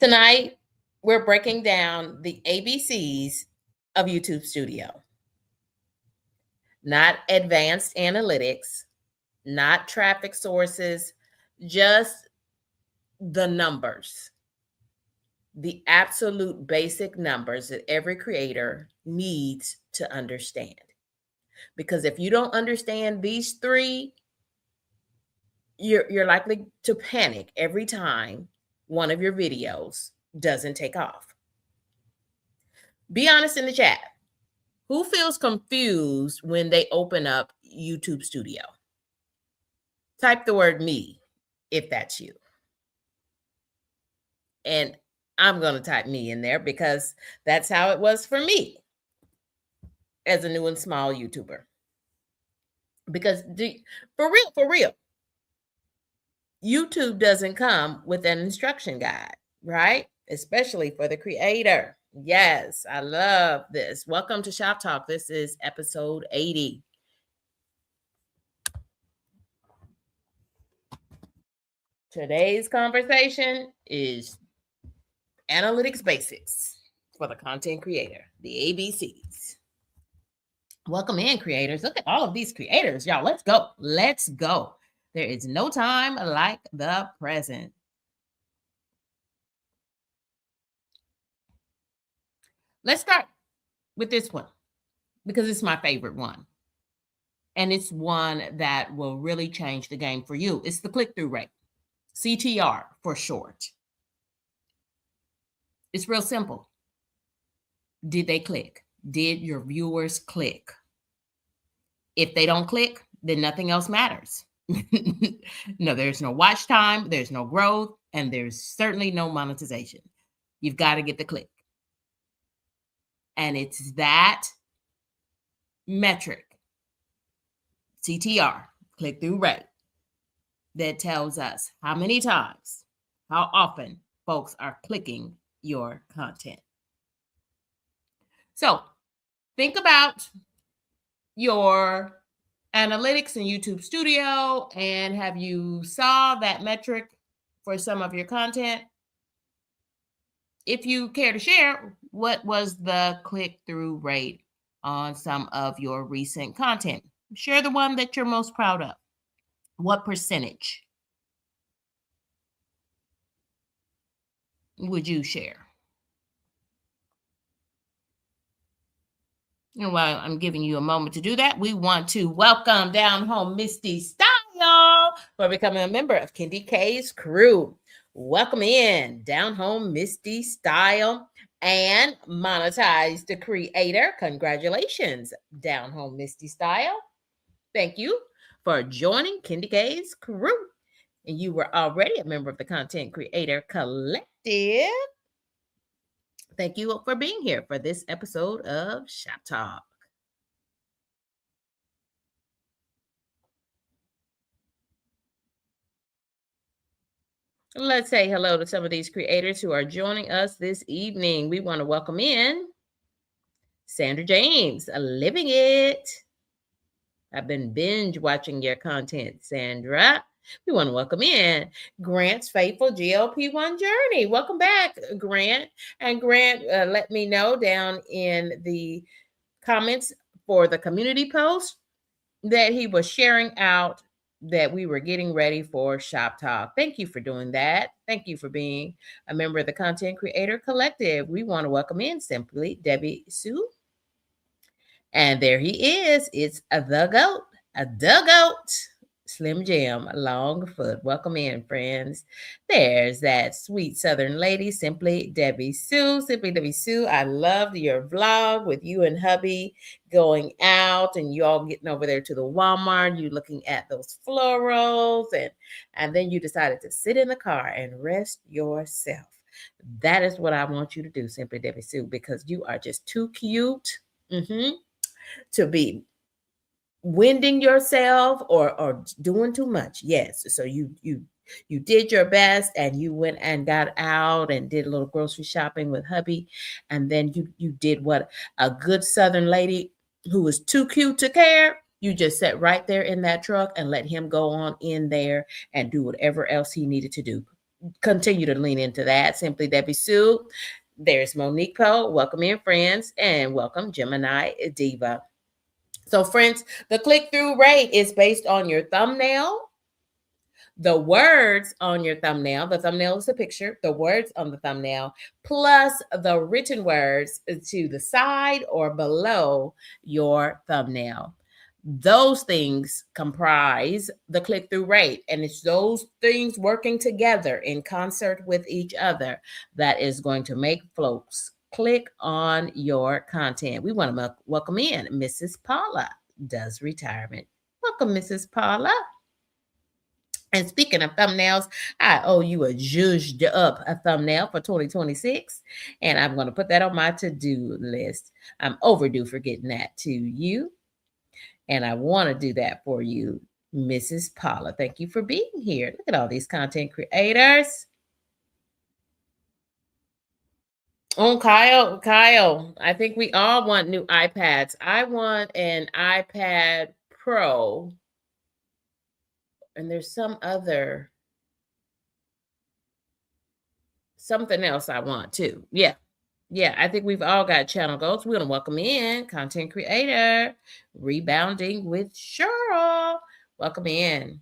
Tonight, we're breaking down the ABCs of YouTube Studio. Not advanced analytics, not traffic sources, just the numbers. The absolute basic numbers that every creator needs to understand. Because if you don't understand these three, you're likely to panic every time one of your videos doesn't take off. Be honest in the chat. Who feels confused when they open up YouTube Studio? Type the word me if that's you. And I'm going to type me in there because that's how it was for me as a new and small YouTuber. Because for real, YouTube doesn't come with an instruction guide, right? Especially for the creator. Yes, I love this. Welcome to Shop Talk. This is episode 80. Today's conversation is analytics basics for the content creator, the ABCs. Welcome in, creators. Look at all of these creators, y'all. Let's go. Let's go. There is no time like the present. Let's start with this one because it's my favorite one. And it's one that will really change the game for you. It's the click-through rate, CTR for short. It's real simple. Did they click? Did your viewers click? If they don't click, then nothing else matters. No, there's no watch time, there's no growth, and there's certainly no monetization. You've got to get the click. And it's that metric, CTR, click-through rate, that tells us how many times, how often folks are clicking your content. So think about your analytics in YouTube Studio, and have you saw that metric for some of your content? If you care to share, what was the click-through rate on some of your recent content? Share the one that you're most proud of. What percentage would you share? And while I'm giving you a moment to do that, we want to welcome Down Home Misty Style for becoming a member of Kendi K's crew. Welcome in, Down Home Misty Style and Monetize the Creator. Congratulations, Down Home Misty Style. Thank you for joining Kendi K's crew. And you were already a member of the Content Creator Collective. Thank you for being here for this episode of Shop Talk. Let's say hello to some of these creators who are joining us this evening. We want to welcome in Sandra James, Living It. I've been binge watching your content, Sandra. We want to welcome in Grant's Faithful GLP-1 Journey. Welcome back, Grant. And Grant, let me know down in the comments for the community post that he was sharing out that we were getting ready for Shop Talk. Thank you for doing that. Thank you for being a member of the Content Creator Collective. We want to welcome in Simply Debbie Sue. And there he is. It's the GOAT, Slim Jim Longfoot. Welcome in, friends. There's that sweet Southern lady, Simply Debbie Sue. Simply Debbie Sue, I loved your vlog with you and hubby going out and you all getting over there to the Walmart, you looking at those florals, and then you decided to sit in the car and rest yourself. That is what I want you to do, Simply Debbie Sue, because you are just too cute. To be winding yourself or doing too much. Yes. So you did your best and you went and got out and did a little grocery shopping with hubby. And then you did what a good Southern lady who was too cute to care. You just sat right there in that truck and let him go on in there and do whatever else he needed to do. continue to lean into that. Simply Debbie Sue. There's Monique Poe. Welcome in, friends, and welcome Gemini Diva. So, friends, the click-through rate is based on your thumbnail, the words on your thumbnail. The thumbnail is a picture, the words on the thumbnail, plus the written words to the side or below your thumbnail. Those things comprise the click-through rate, and it's those things working together in concert with each other that is going to make folks click on your content. We want to welcome in Mrs. Paula Does Retirement. Welcome, Mrs. Paula. And speaking of thumbnails, I owe you a zhuzhed up a thumbnail for 2026, and I'm going to put that on my to-do list. I'm overdue for getting that to you, and I want to do that for you, Mrs. Paula. Thank you for being here. Look at all these content creators. Oh, Kyle, I think we all want new iPads. I want an iPad Pro, and there's something else I want too. Yeah, I think we've all got channel goals. We're going to welcome in content creator, Rebounding with Cheryl. Welcome in.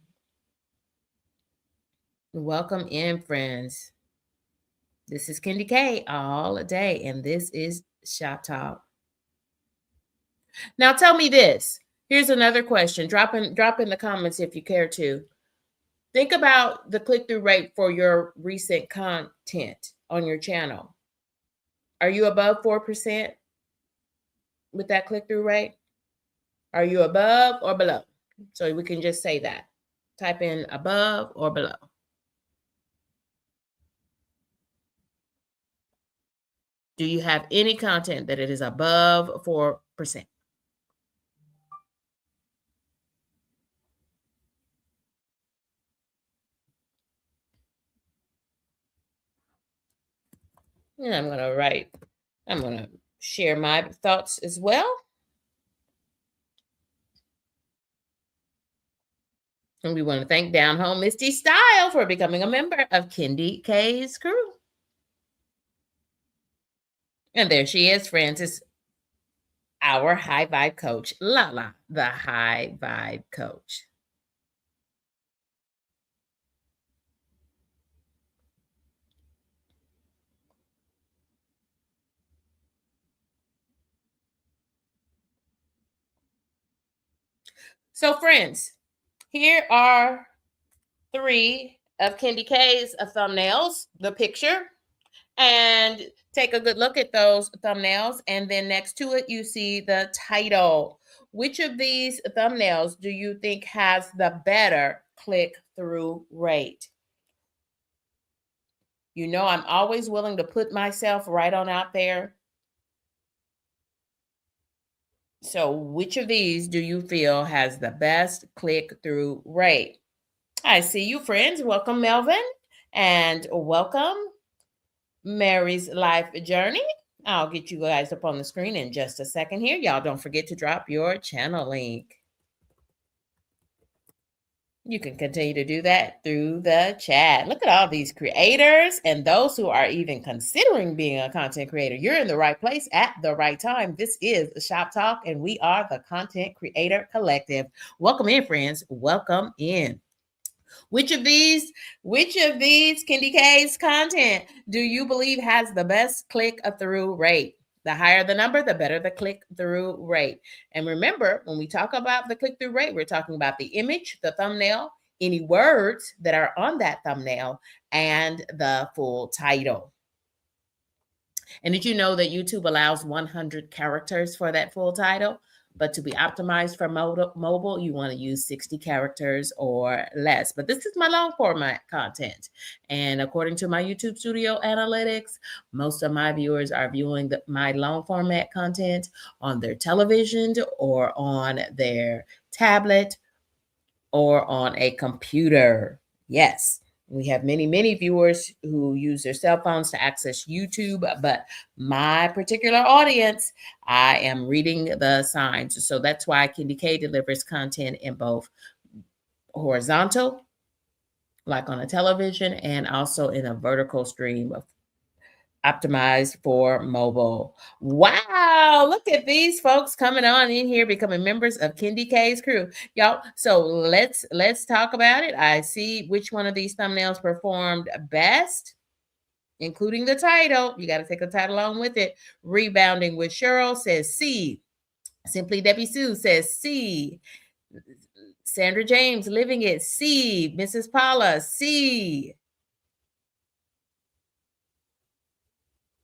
Welcome in, friends. This is Kendi K all day, and this is ShopTalk. Now tell me this. Here's another question. Drop in the comments if you care to. Think about the click-through rate for your recent content on your channel. Are you above 4% with that click-through rate? Are you above or below? So we can just say that. Type in above or below. Do you have any content that it is above 4%? And I'm going to share my thoughts as well. And we want to thank Down Home Misty Style for becoming a member of Kendi K's crew. And there she is, Frances, our high vibe coach, Lala, the high vibe coach. So, friends, here are 3 of Kendi K's thumbnails, the picture, and take a good look at those thumbnails. And then next to it, you see the title. Which of these thumbnails do you think has the better click-through rate? You know, I'm always willing to put myself right on out there. So which of these do you feel has the best click-through rate? I see you, friends. Welcome, Melvin, and welcome, Mary's Life Journey. I'll get you guys up on the screen in just a second here. Y'all don't forget to drop your channel link. You can continue to do that through the chat. Look at all these creators and those who are even considering being a content creator. You're in the right place at the right time. This is Shop Talk, and we are the Content Creator Collective. Welcome in, friends. Welcome in. Which of these Kendi K's content do you believe has the best click-through rate? The higher the number, the better the click-through rate. And remember, when we talk about the click-through rate, we're talking about the image, the thumbnail, any words that are on that thumbnail, and the full title. And did you know that YouTube allows 100 characters for that full title? But to be optimized for mobile, you want to use 60 characters or less. But this is my long format content. And according to my YouTube Studio analytics, most of my viewers are viewing my long format content on their television or on their tablet or on a computer. Yes. We have many, many viewers who use their cell phones to access YouTube, but my particular audience, I am reading the signs. So that's why Kendi K delivers content in both horizontal, like on a television and also in a vertical stream of optimized for mobile. Wow, look at these folks coming on in here, becoming members of Kendi K's crew. Y'all, so let's talk about it. I see which one of these thumbnails performed best, including the title. You got to take the title on with it. Rebounding with Cheryl says C. Simply Debbie Sue says C. Sandra James, Living It, C. Mrs. Paula, C.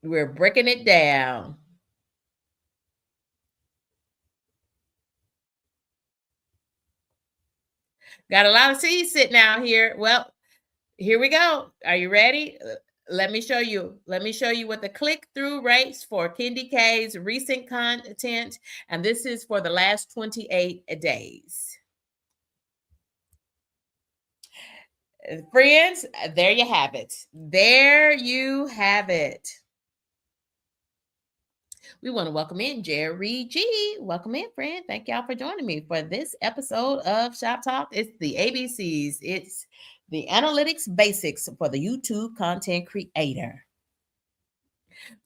We're breaking it down. Got a lot of C's sitting out here. Well, here we go. Are you ready? Let me show you. Let me show you what the click-through rates for Kendi K's recent content, and this is for the last 28 days. Friends, there you have it. There you have it. We want to welcome in Jerry G. Welcome in, friend. Thank y'all for joining me for this episode of Shop Talk. It's the ABCs. It's the analytics basics for the YouTube content creator.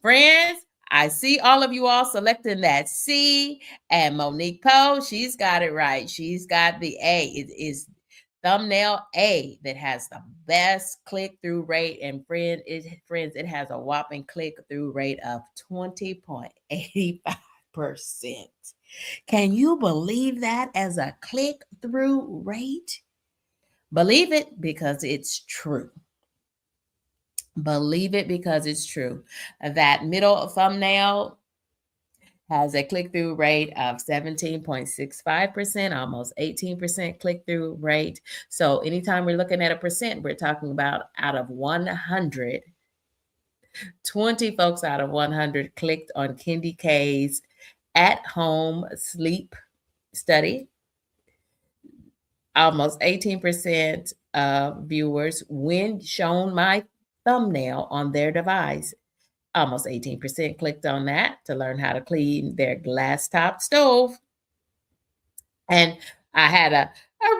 Friends, I see all of you all selecting that C, and Monique Poe, she's got it right. She's got the A. It is thumbnail A that has the best click-through rate. And friends, it has a whopping click-through rate of 20.85%. Can you believe that as a click-through rate? Believe it because it's true. Believe it because it's true. That middle thumbnail has a click-through rate of 17.65%, almost 18% click-through rate. So anytime we're looking at a percent, we're talking about out of 100, 20 folks out of 100 clicked on Kendi K's at-home sleep study. Almost 18% of viewers, when shown my thumbnail on their device, almost 18% clicked on that to learn how to clean their glass top stove. And I had a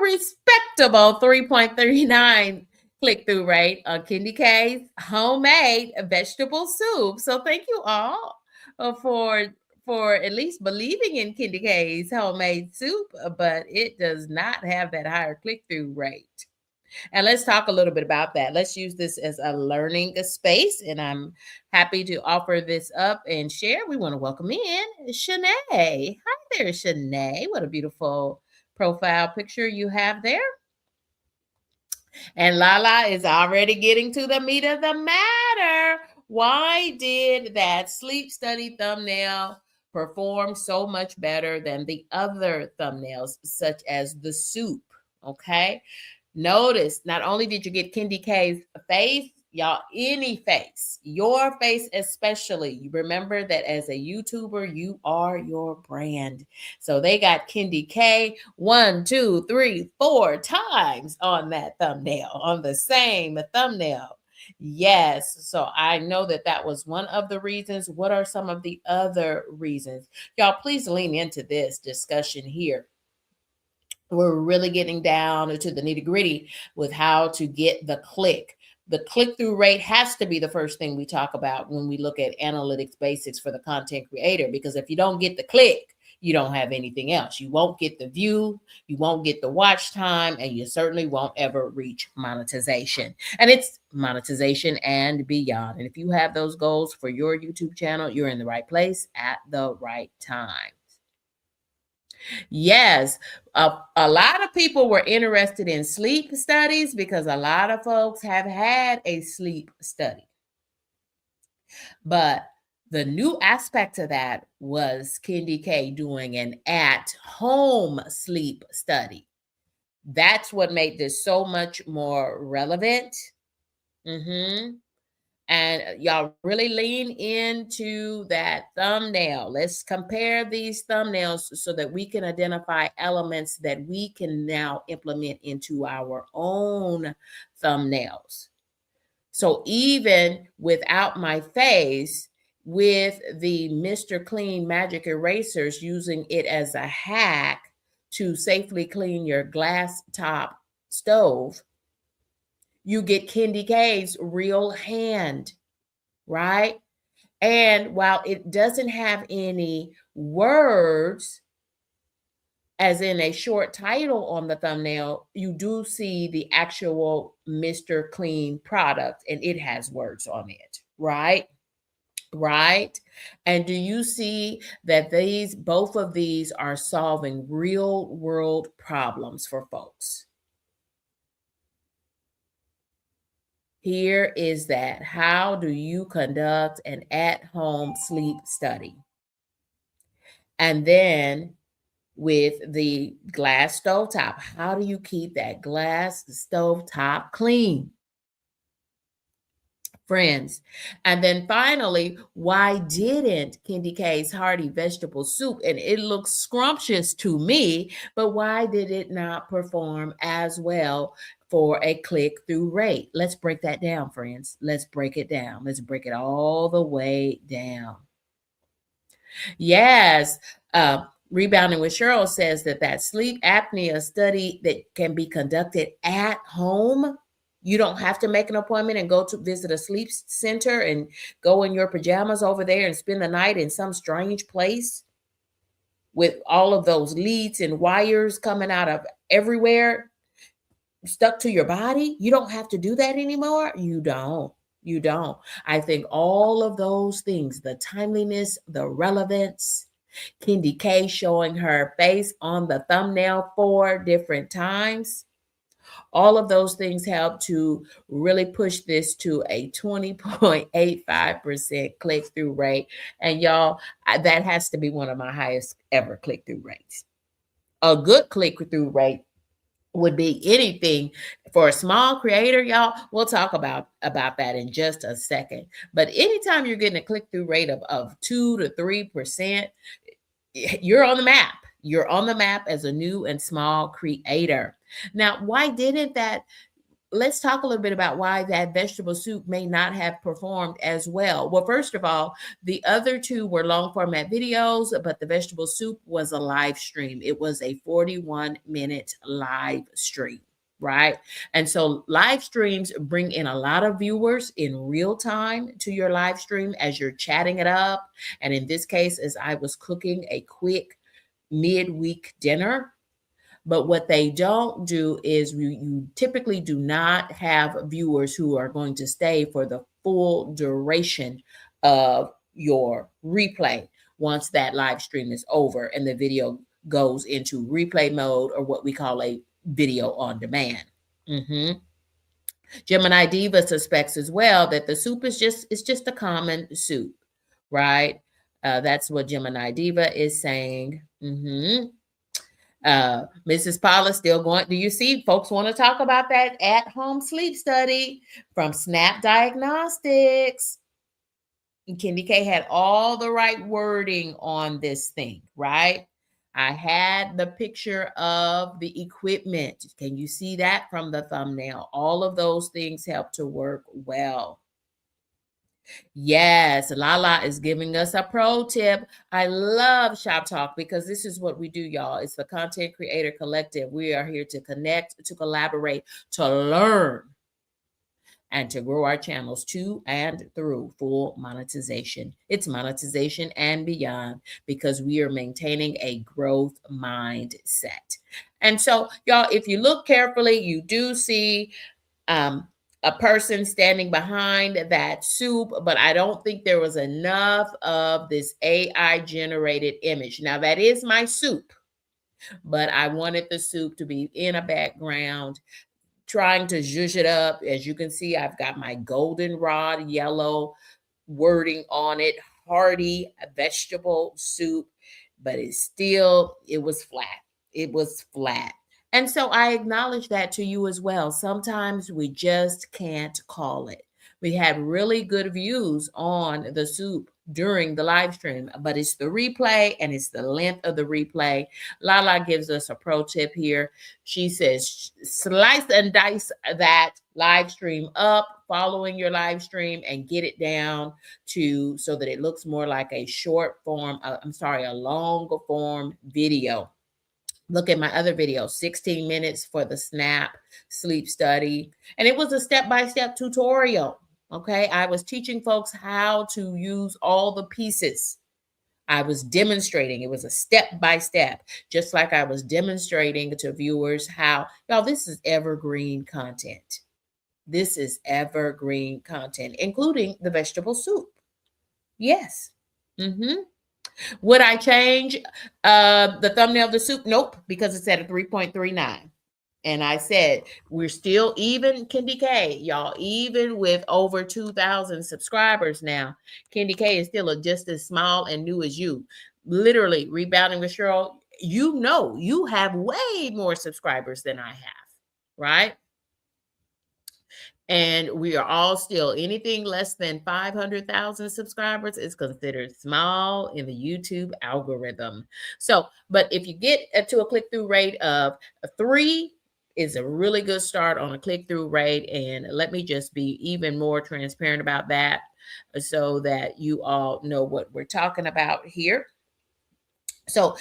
respectable 3.39 click-through rate on Kendi K's homemade vegetable soup. So thank you all for at least believing in Kendi K's homemade soup, but it does not have that higher click-through rate. And let's talk a little bit about that. Let's use this as a learning space, and I'm happy to offer this up and share. We want to welcome in Shanae. Hi there, Shanae. What a beautiful profile picture you have there. And Lala is already getting to the meat of the matter. Why did that sleep study thumbnail perform so much better than the other thumbnails, such as the soup? Okay. Notice, not only did you get Kendi K's face, y'all, any face, your face especially. You remember that as a YouTuber, you are your brand. So they got Kendi K 1, 2, 3, 4 times on that thumbnail, on the same thumbnail. Yes. So I know that that was one of the reasons. What are some of the other reasons? Y'all, please lean into this discussion here. We're really getting down to the nitty gritty with how to get the click. The click-through rate has to be the first thing we talk about when we look at analytics basics for the content creator, because if you don't get the click, you don't have anything else. You won't get the view, you won't get the watch time, and you certainly won't ever reach monetization. And it's monetization and beyond. And if you have those goals for your YouTube channel, you're in the right place at the right time. Yes, a lot of people were interested in sleep studies because a lot of folks have had a sleep study. But the new aspect to that was Kendi K doing an at-home sleep study. That's what made this so much more relevant. And y'all really lean into that thumbnail. Let's compare these thumbnails so that we can identify elements that we can now implement into our own thumbnails. So even without my face, with the Mr. Clean Magic Erasers, using it as a hack to safely clean your glass top stove, You get Candy K's real hand, right? And while it doesn't have any words, as in a short title on the thumbnail, you do see the actual Mr. Clean product and it has words on it, right? Right. And do you see that both of these are solving real world problems for folks? Here is that. How do you conduct an at-home sleep study? And then with the glass stovetop, how do you keep that glass stovetop clean? Friends. And then finally, why didn't Candy K's hearty vegetable soup, and it looks scrumptious to me, but why did it not perform as well for a click-through rate? Let's break that down, friends. Let's break it down. Let's break it all the way down. Yes. Rebounding with Cheryl says that sleep apnea study that can be conducted at home. You don't have to make an appointment and go to visit a sleep center and go in your pajamas over there and spend the night in some strange place with all of those leads and wires coming out of everywhere stuck to your body. You don't have to do that anymore. You don't. You don't. I think all of those things, the timeliness, the relevance, Candy K showing her face on the thumbnail 4 different times, all of those things help to really push this to a 20.85% click-through rate. And y'all, that has to be one of my highest ever click-through rates. A good click-through rate would be anything for a small creator, y'all. We'll talk about that in just a second. But anytime you're getting a click-through rate of 2 to 3%, you're on the map. You're on the map as a new and small creator. Now, why didn't that? Let's talk a little bit about why that vegetable soup may not have performed as well. Well, first of all, the other two were long format videos, but the vegetable soup was a live stream. It was a 41-minute live stream, right? And so live streams bring in a lot of viewers in real time to your live stream as you're chatting it up. And in this case, as I was cooking a quick midweek dinner. But what they don't do is you typically do not have viewers who are going to stay for the full duration of your replay once that live stream is over and the video goes into replay mode, or what we call a video on demand. Gemini Diva suspects as well that the soup is just a common soup, right? That's what Gemini Diva is saying. Mrs. Paula still going. Do you see folks want to talk about that at-home sleep study from Snap Diagnostics? And Candy K had all the right wording on this thing, right? I had the picture of the equipment. Can you see that from the thumbnail? All of those things help to work well. Yes, Lala is giving us a pro tip. I love ShopTalk because this is what we do, y'all. It's the Content Creator Collective. We are here to connect, to collaborate, to learn, and to grow our channels to and through full monetization. It's monetization and beyond because we are maintaining a growth mindset. And so, y'all, if you look carefully, you do see a person standing behind that soup, but I don't think there was enough of this AI generated image. Now that is my soup, but I wanted the soup to be in a background, trying to zhuzh it up. As you can see, I've got my goldenrod yellow wording on it, hearty vegetable soup, but it was flat. It was flat. And so I acknowledge that to you as well. Sometimes we just can't call it. We had really good views on the soup during the live stream, but it's the replay and it's the length of the replay. Lala gives us a pro tip here. She says, slice and dice that live stream up following your live stream and get it down so that it looks more like a a longer form video. Look at my other video, 16 minutes for the SNAP sleep study. And it was a step-by-step tutorial. Okay. I was teaching folks how to use all the pieces. I was demonstrating. It was a step-by-step, just like I was demonstrating to viewers how, y'all, this is evergreen content. This is evergreen content, including the vegetable soup. Yes. Would I change the thumbnail of the soup? Nope, because it's at a 3.39. And I said, we're still even, Kendi K, y'all, even with over 2,000 subscribers now, Kendi K is still just as small and new as you. Literally, Rebounding with Cheryl, you know, you have way more subscribers than I have, right? And we are all still, anything less than 500,000 subscribers is considered small in the YouTube algorithm. So, but if you get to a click-through rate of 3, is a really good start on a click-through rate. And let me just be even more transparent about that so that you all know what we're talking about here. So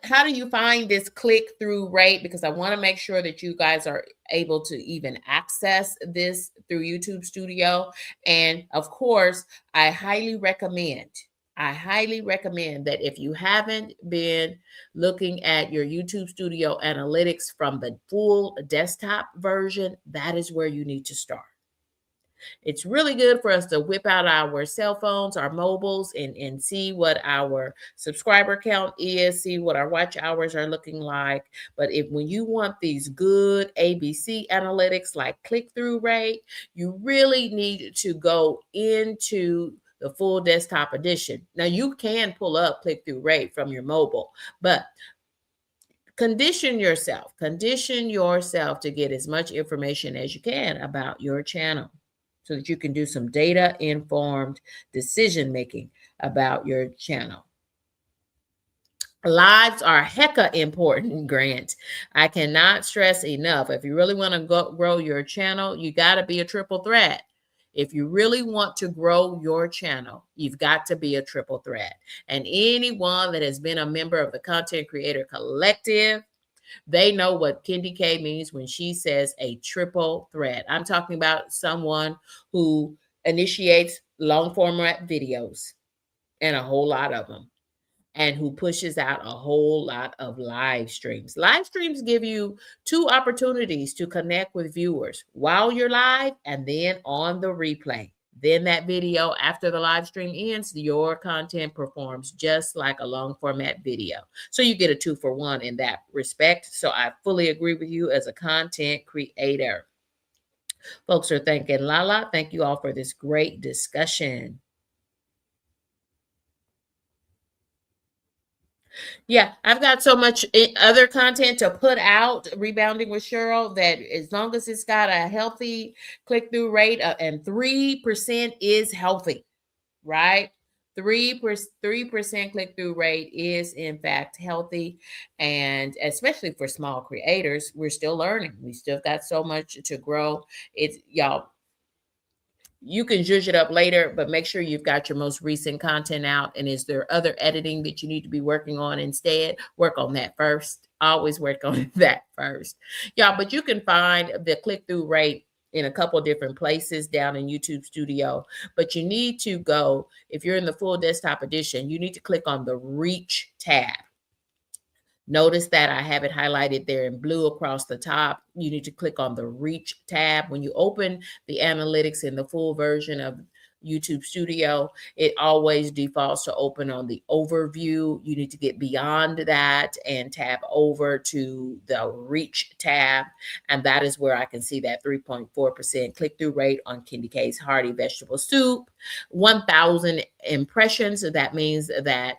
how do you find this click-through rate? Because I want to make sure that you guys are able to even access this through YouTube Studio. And of course, I highly recommend that if you haven't been looking at your YouTube Studio analytics from the full desktop version, that is where you need to start. It's really good for us to whip out our cell phones, our mobiles, and see what our subscriber count is, see what our watch hours are looking like. But when you want these good ABC analytics like click-through rate, you really need to go into the full desktop edition. Now, you can pull up click-through rate from your mobile, but condition yourself to get as much information as you can about your channel, so that you can do some data-informed decision-making about your channel. Lives are hecka important, Grant. I cannot stress enough. If you really want to grow your channel, you got to be a triple threat. If you really want to grow your channel, you've got to be a triple threat. And anyone that has been a member of the Content Creator Collective, they know what Kendi K means when she says a triple threat. I'm talking about someone who initiates long format videos, and a whole lot of them, and who pushes out a whole lot of live streams. Live streams give you 2 opportunities to connect with viewers while you're live and then on the replay. Then that video, after the live stream ends, your content performs just like a long format video. So you get a 2-for-1 in that respect. So I fully agree with you as a content creator. Folks are thanking Lala. Thank you all for this great discussion. Yeah, I've got so much other content to put out, Rebounding with Cheryl, that as long as it's got a healthy click-through rate and 3% is healthy, right? 3% click-through rate is in fact healthy. And especially for small creators, we're still learning. We still got so much to grow. It's, y'all, you can zhuzh it up later, but make sure you've got your most recent content out. And is there other editing that you need to be working on instead? Work on that first. Always work on that first. Y'all, but you can find the click-through rate in a couple different places down in YouTube Studio. But you need to go, if you're in the full desktop edition, you need to click on the Reach tab. Notice that I have it highlighted there in blue across the top. You need to click on the Reach tab. When you open the analytics in the full version of YouTube Studio, it always defaults to open on the overview. You need to get beyond that and tab over to the Reach tab. And that is where I can see that 3.4% click-through rate on Kendi K's Hearty Vegetable Soup. 1,000 impressions. That means that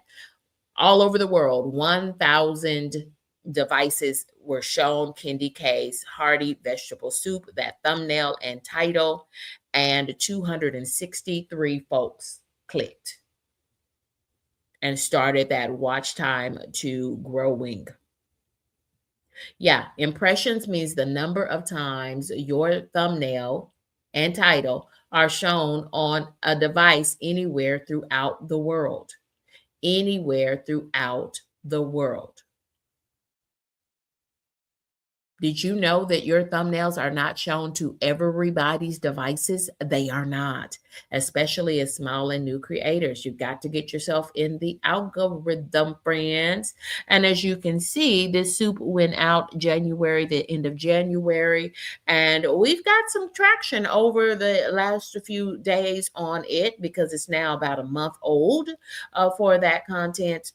all over the world, 1,000 devices were shown Kendi K's Hearty Vegetable Soup, that thumbnail and title, and 263 folks clicked and started that watch time to growing. Yeah, impressions means the number of times your thumbnail and title are shown on a device anywhere throughout the world. Anywhere throughout the world. Did you know that your thumbnails are not shown to everybody's devices? They are not, especially as small and new creators. You've got to get yourself in the algorithm, friends. And as you can see, this soup went out the end of January, and we've got some traction over the last few days on it because it's now about a month old for that content.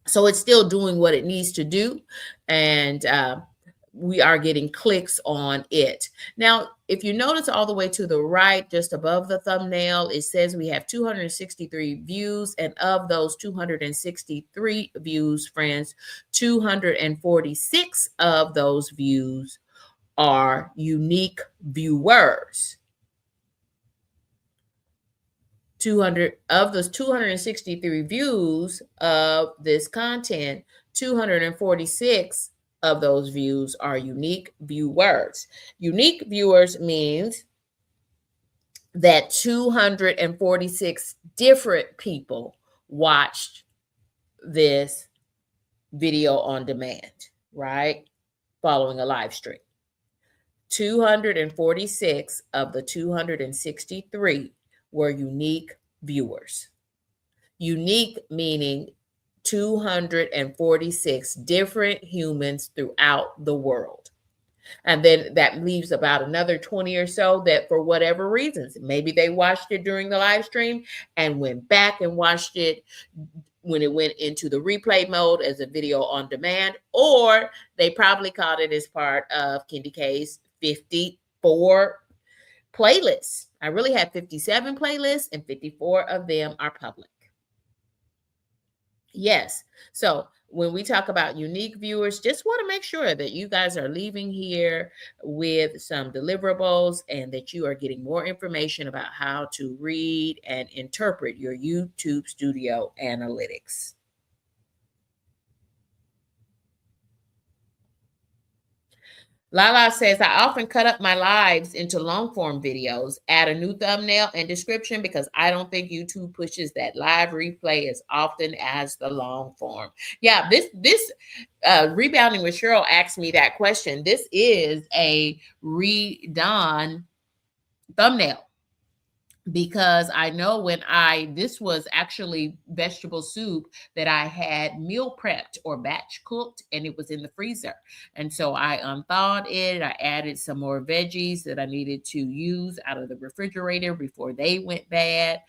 So it's still doing what it needs to do. And we are getting clicks on it. Now, if you notice all the way to the right, just above the thumbnail, it says we have 263 views. And of those 263 views, friends, 246 of those views are unique viewers. 200 of those 263 views of this content, 246 of those views are unique viewers. Unique viewers means that 246 different people watched this video on demand, right? Following a live stream. 246 of the 263 were unique viewers. Unique meaning 246 different humans throughout the world. And then that leaves about another 20 or so that for whatever reasons, maybe they watched it during the live stream and went back and watched it when it went into the replay mode as a video on demand, or they probably caught it as part of Kendi K's 54 playlists. I really have 57 playlists and 54 of them are public. Yes. So when we talk about unique viewers, just want to make sure that you guys are leaving here with some deliverables and that you are getting more information about how to read and interpret your YouTube Studio analytics. Lala says, I often cut up my lives into long form videos, add a new thumbnail and description because I don't think YouTube pushes that live replay as often as the long form. Yeah, this Rebounding with Cheryl asked me that question. This is a redone thumbnail. Because I know this was actually vegetable soup that I had meal prepped or batch cooked, and it was in the freezer. And so I unthawed it. I added some more veggies that I needed to use out of the refrigerator before they went bad.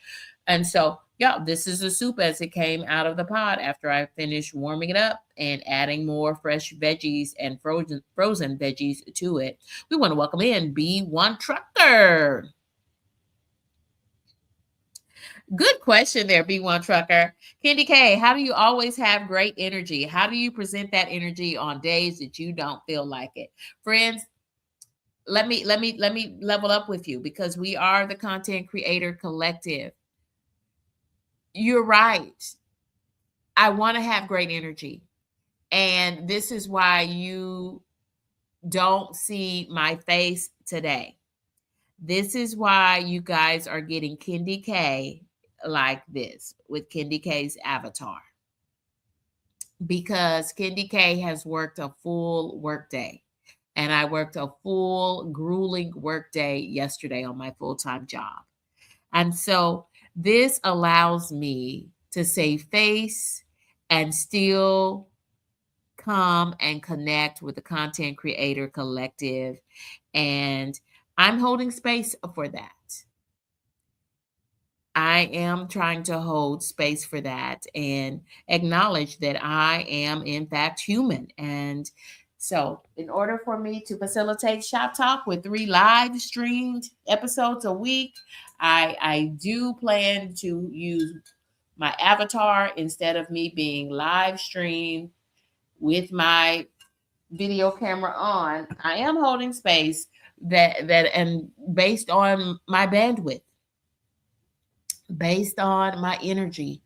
And so, yeah, this is the soup as it came out of the pot after I finished warming it up and adding more fresh veggies and frozen veggies to it. We want to welcome in B1 Trucker. Good question there, B1 Trucker. Kendi K, how do you always have great energy? How do you present that energy on days that you don't feel like it? Friends, let me level up with you because we are the Content Creator Collective. You're right. I want to have great energy. And this is why you don't see my face today. This is why you guys are getting Kendi K like this with Kendi K's avatar, because Kendi K has worked a full workday, and I worked a full grueling workday yesterday on my full-time job. And so this allows me to save face and still come and connect with the Content Creator Collective. And I'm holding space for that. I am trying to hold space for that and acknowledge that I am, in fact, human. And so in order for me to facilitate Shop Talk with 3 live streamed episodes a week, I do plan to use my avatar instead of me being live streamed with my video camera on. I am holding space that and based on my bandwidth, based on my energy,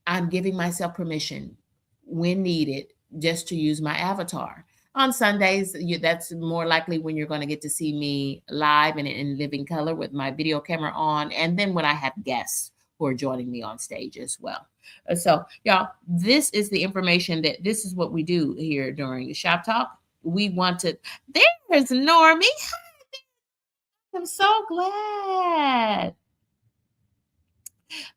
I'm giving myself permission when needed just to use my avatar. On Sundays, that's more likely when you're going to get to see me live and in living color with my video camera on. And then when I have guests who are joining me on stage as well. So, y'all, this is the information this is what we do here during the Shop Talk. We want to, there's Normie. I'm so glad.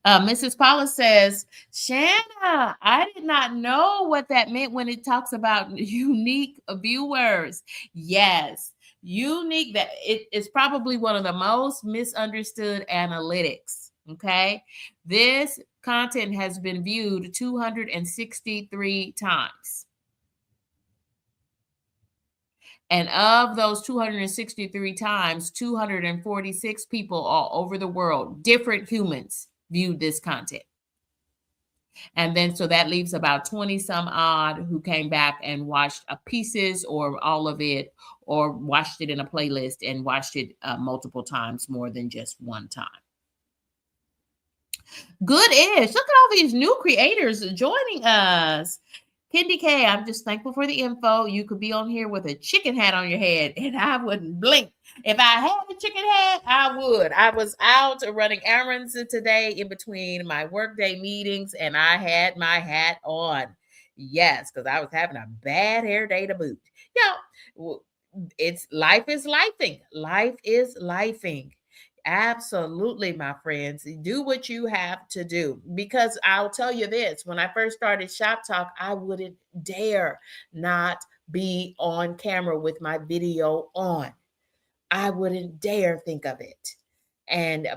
Mrs. Paula says, Shanna, I did not know what that meant when it talks about unique viewers. Yes, unique, that it is probably one of the most misunderstood analytics. Okay, this content has been viewed 263 times. And of those 263 times, 246 people all over the world, different humans, viewed this content. And then so that leaves about 20 some odd who came back and watched pieces or all of it, or watched it in a playlist and watched it multiple times, more than just one time. Good-ish. Look at all these new creators joining us. Kendi K, I'm just thankful for the info. You could be on here with a chicken hat on your head and I wouldn't blink. If I had a chicken hat, I would. I was out running errands today in between my workday meetings and I had my hat on. Yes, because I was having a bad hair day to boot. Yeah, it's life is lifing. Life is lifing. Absolutely, my friends. Do what you have to do. Because I'll tell you this, when I first started Shop Talk, I wouldn't dare not be on camera with my video on. I wouldn't dare think of it.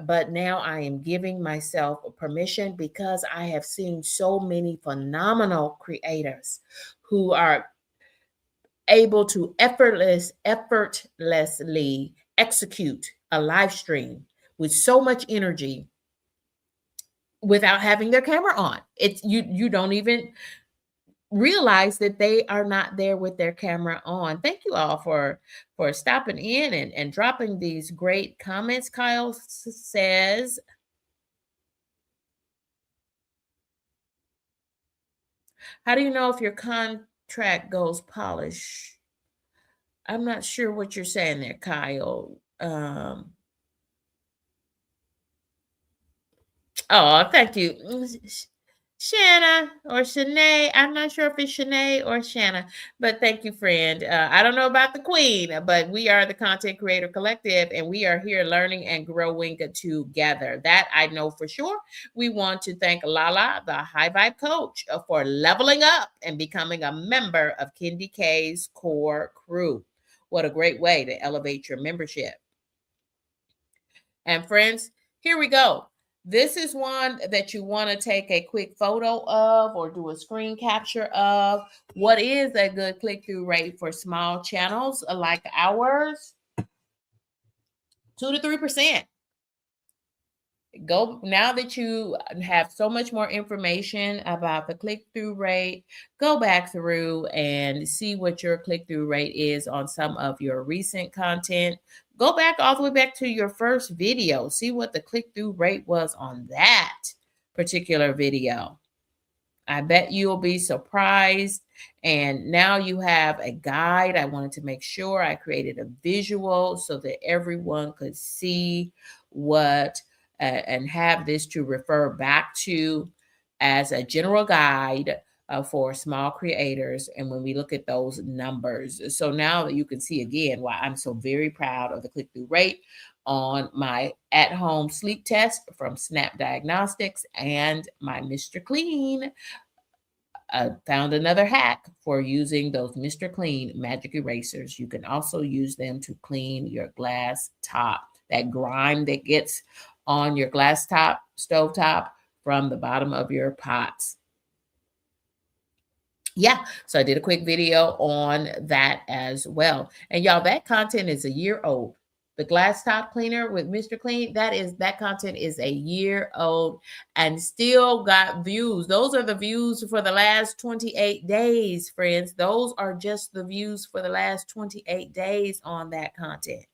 But now I am giving myself permission because I have seen so many phenomenal creators who are able to effortlessly execute a live stream with so much energy without having their camera on. It's you don't even realize that they are not there with their camera on. Thank you all for stopping in and dropping these great comments. Kyle says, how do you know if your contract goes polish? I'm not sure what you're saying there, Kyle. Oh, thank you. Shanna or Shanae. I'm not sure if it's Shanae or Shanna, but thank you, friend. I don't know about the queen, but we are the Content Creator Collective, and we are here learning and growing together. That I know for sure. We want to thank Lala, the High Vibe Coach, for leveling up and becoming a member of Kendi K's core crew. What a great way to elevate your membership. And friends, here we go. This is one that you want to take a quick photo of or do a screen capture of. What is a good click-through rate for small channels like ours? 2 to 3%. Go, now that you have so much more information about the click-through rate, go back through and see what your click-through rate is on some of your recent content. Go back all the way back to your first video. See what the click-through rate was on that particular video. I bet you'll be surprised. And now you have a guide. I wanted to make sure I created a visual so that everyone could see what and have this to refer back to as a general guide for small creators. And when we look at those numbers, so now that you can see again why I'm so very proud of the click-through rate on my at-home sleep test from Snap Diagnostics and my Mr. Clean. Found another hack for using those Mr. Clean magic erasers. You can also use them to clean your glass top, that grime that gets on your glass top, stove top from the bottom of your pots. Yeah, so I did a quick video on that as well. And y'all, that content is a year old. The glass top cleaner with Mr. Clean, that content is a year old and still got views. Those are the views for the last 28 days, friends. Those are just the views for the last 28 days on that content.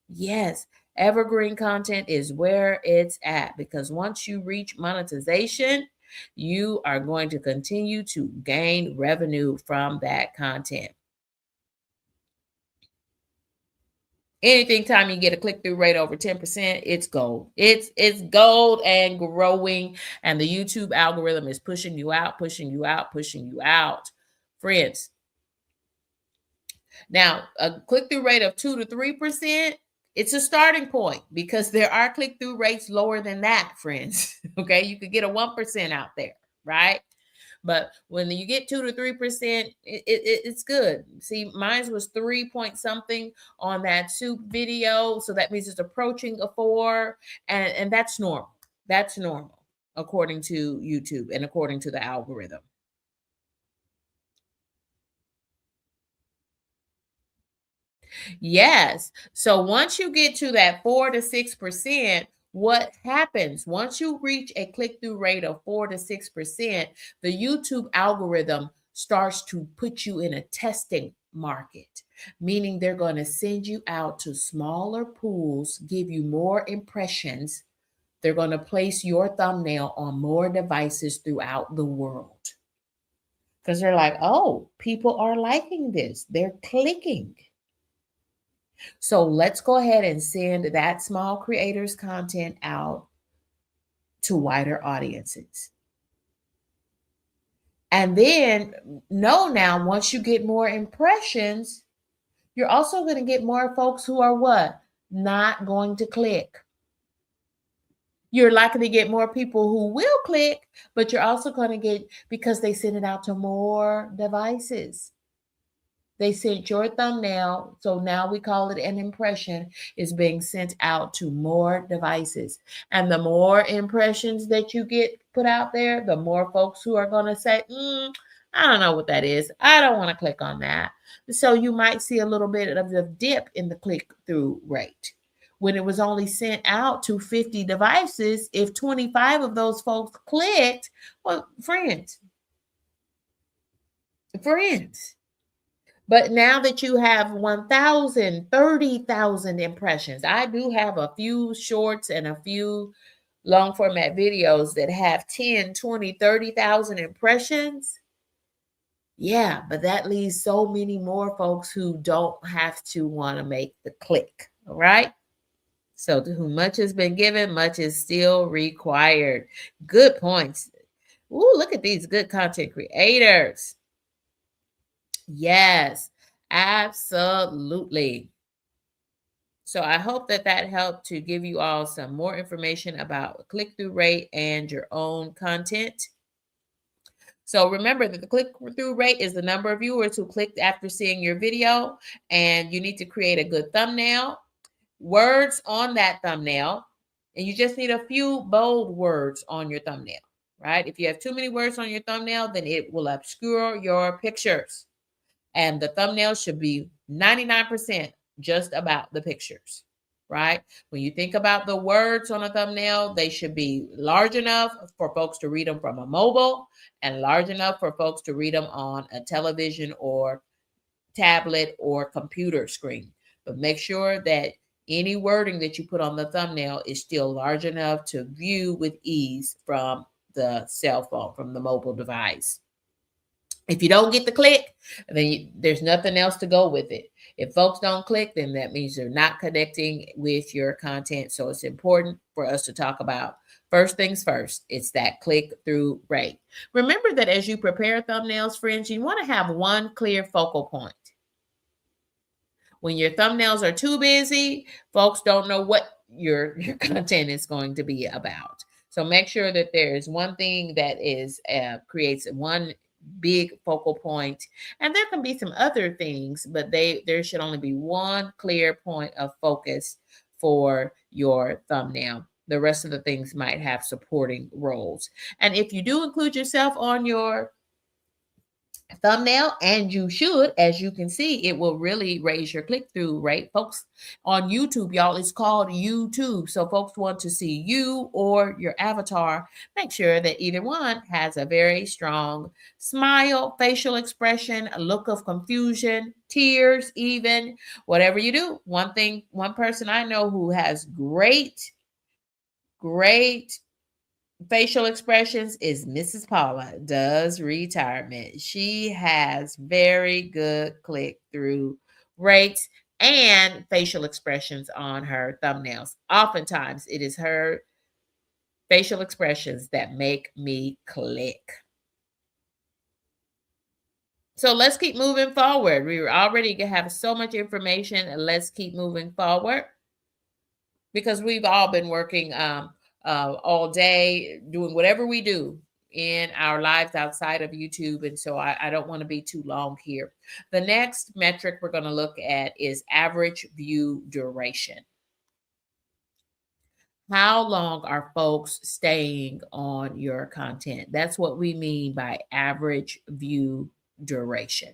Yes, evergreen content is where it's at, because once you reach monetization, you are going to continue to gain revenue from that content. Anything time you get a click-through rate over 10%, it's gold. It's gold and growing. And the YouTube algorithm is pushing you out, pushing you out, pushing you out. Friends. Now, a click-through rate of 2 to 3%, it's a starting point because there are click-through rates lower than that, friends. Okay, you could get a 1% out there, right? But when you get 2 to 3%, it's good. See, mine was 3 point something on that soup video. So that means it's approaching a 4. And that's normal. That's normal, according to YouTube and according to the algorithm. Yes. So once you get to that 4 to 6%, what happens once you reach a click-through rate of 4 to 6%, the YouTube algorithm starts to put you in a testing market, meaning they're going to send you out to smaller pools, give you more impressions. They're going to place your thumbnail on more devices throughout the world. Because they're like, oh, people are liking this. They're clicking. So let's go ahead and send that small creator's content out to wider audiences. And then know now, once you get more impressions, you're also going to get more folks who are what? Not going to click. You're likely to get more people who will click, but you're also going to get, because they send it out to more devices. They sent your thumbnail, so now we call it an impression, is being sent out to more devices. And the more impressions that you get put out there, the more folks who are going to say, I don't know what that is. I don't want to click on that. So you might see a little bit of a dip in the click-through rate. When it was only sent out to 50 devices, if 25 of those folks clicked, well, friends. But now that you have 1,000, 30,000 impressions, I do have a few shorts and a few long format videos that have 10, 20, 30,000 impressions. Yeah, but that leaves so many more folks who don't have to want to make the click. All right. So to whom much has been given, much is still required. Good points. Ooh, look at these good content creators. Yes, absolutely. So I hope that helped to give you all some more information about click-through rate and your own content. So remember that the click-through rate is the number of viewers who clicked after seeing your video, and you need to create a good thumbnail, words on that thumbnail, and you just need a few bold words on your thumbnail, right? If you have too many words on your thumbnail, then it will obscure your pictures. And the thumbnail should be 99% just about the pictures, right? When you think about the words on a thumbnail, they should be large enough for folks to read them from a mobile and large enough for folks to read them on a television or tablet or computer screen. But make sure that any wording that you put on the thumbnail is still large enough to view with ease from the cell phone, from the mobile device. If you don't get the click, then there's nothing else to go with it. If folks don't click, then that means they're not connecting with your content. So it's important for us to talk about first things first. It's that click-through rate. Remember that as you prepare thumbnails, friends, you want to have one clear focal point. When your thumbnails are too busy, folks don't know what your content is going to be about. So make sure that there's one thing that is creates one big focal point, and there can be some other things, but there should only be one clear point of focus for your thumbnail. The rest of the things might have supporting roles. And if you do include yourself on your thumbnail, and you should, as you can see, it will really raise your click-through rate. Folks on YouTube, y'all, it's called YouTube. So folks want to see you or your avatar. Make sure that either one has a very strong smile, facial expression, a look of confusion, tears, even whatever you do. One person I know who has great facial expressions is Mrs. Paula Does Retirement. She has very good click-through rates and facial expressions on her thumbnails. Oftentimes, it is her facial expressions that make me click. So let's keep moving forward. We already have so much information, and let's keep moving forward because we've all been working all day, doing whatever we do in our lives outside of YouTube. And so I don't want to be too long here. The next metric we're going to look at is average view duration. How long are folks staying on your content? That's what we mean by average view duration.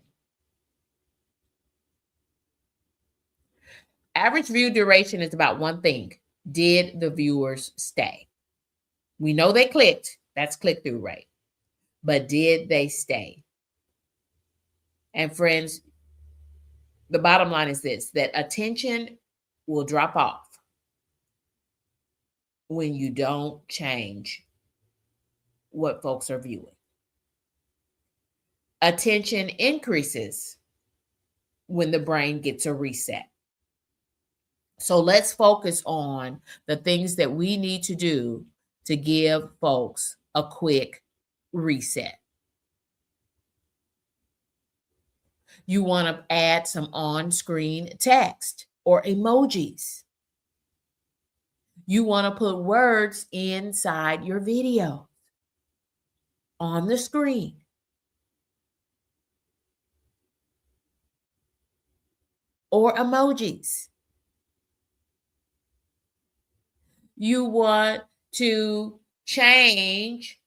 Average view duration is about one thing. Did the viewers stay? We know they clicked. That's click-through rate. But did they stay? And friends, the bottom line is this, that attention will drop off when you don't change what folks are viewing. Attention increases when the brain gets a reset. So let's focus on the things that we need to do to give folks a quick reset. You want to add some on-screen text or emojis. You want to put words inside your video on the screen. Or emojis. You want to change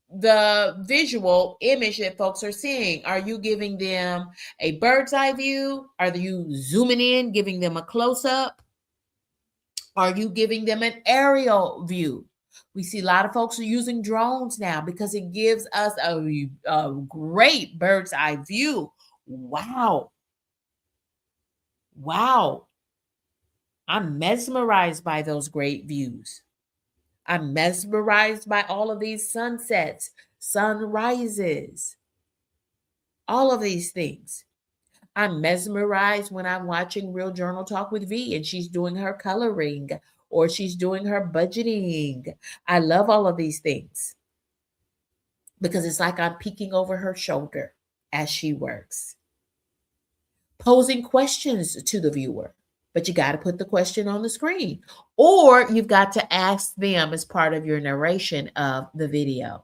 the visual image that folks are seeing. Are you giving them a bird's eye view? Are you zooming in, giving them a close-up? Are you giving them an aerial view? We see a lot of folks are using drones now because it gives us a great bird's eye view. Wow. Wow. I'm mesmerized by those great views. I'm mesmerized by all of these sunsets, sunrises, all of these things. I'm mesmerized when I'm watching Real Journal Talk with V and she's doing her coloring or she's doing her budgeting. I love all of these things because it's like I'm peeking over her shoulder as she works. Posing questions to the viewer, but you got to put the question on the screen, or you've got to ask them as part of your narration of the video.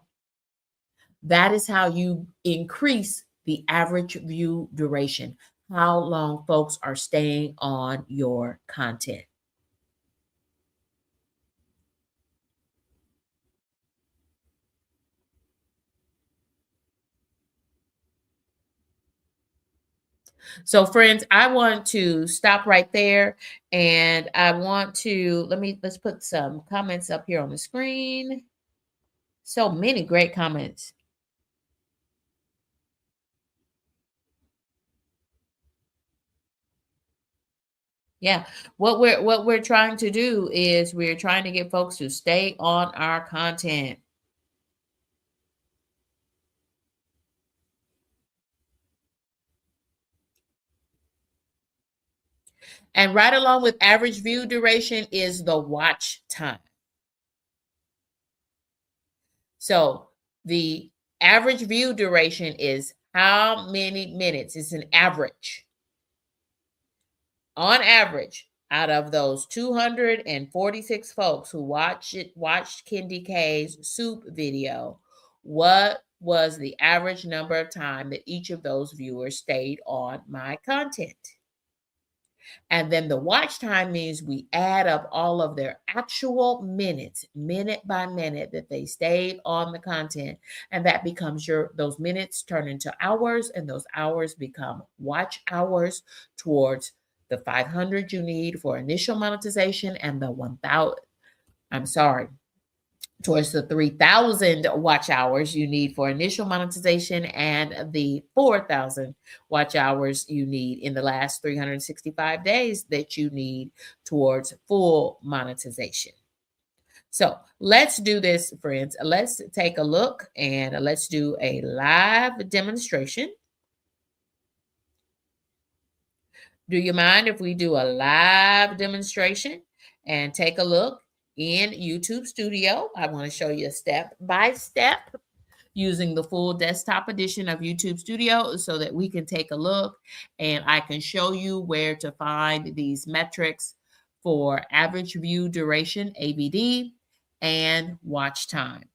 That is how you increase the average view duration, how long folks are staying on your content. So friends, I want to stop right there and I want to, let's put some comments up here on the screen. So many great comments. Yeah, what we're trying to do is we're trying to get folks to stay on our content. And right along with average view duration is the watch time. So the average view duration is how many minutes. It's an average. On average, out of those 246 folks who watched Kendi K's soup video, what was the average number of time that each of those viewers stayed on my content? And then the watch time means we add up all of their actual minutes, minute by minute, that they stayed on the content. And that becomes those minutes turn into hours, and those hours become watch hours towards the 500 you need for initial monetization and the 1,000, towards the 3,000 watch hours you need for initial monetization and the 4,000 watch hours you need in the last 365 days that you need towards full monetization. So let's do this, friends. Let's take a look and let's do a live demonstration. Do you mind if we do a live demonstration and take a look in YouTube Studio? I want to show you step by step using the full desktop edition of YouTube Studio so that we can take a look and I can show you where to find these metrics for average view duration, AVD, and watch time.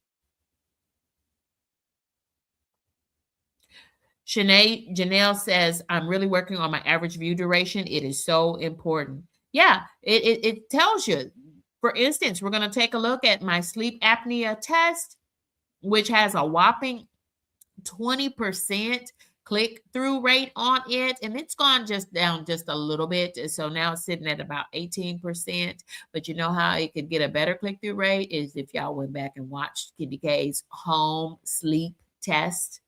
Janelle says, I'm really working on my average view duration. It is so important. Yeah, it tells you. For instance, we're going to take a look at my sleep apnea test, which has a whopping 20% click-through rate on it, and it's gone just down just a little bit. So now it's sitting at about 18%. But you know how it could get a better click-through rate is if y'all went back and watched Kitty K's home sleep test.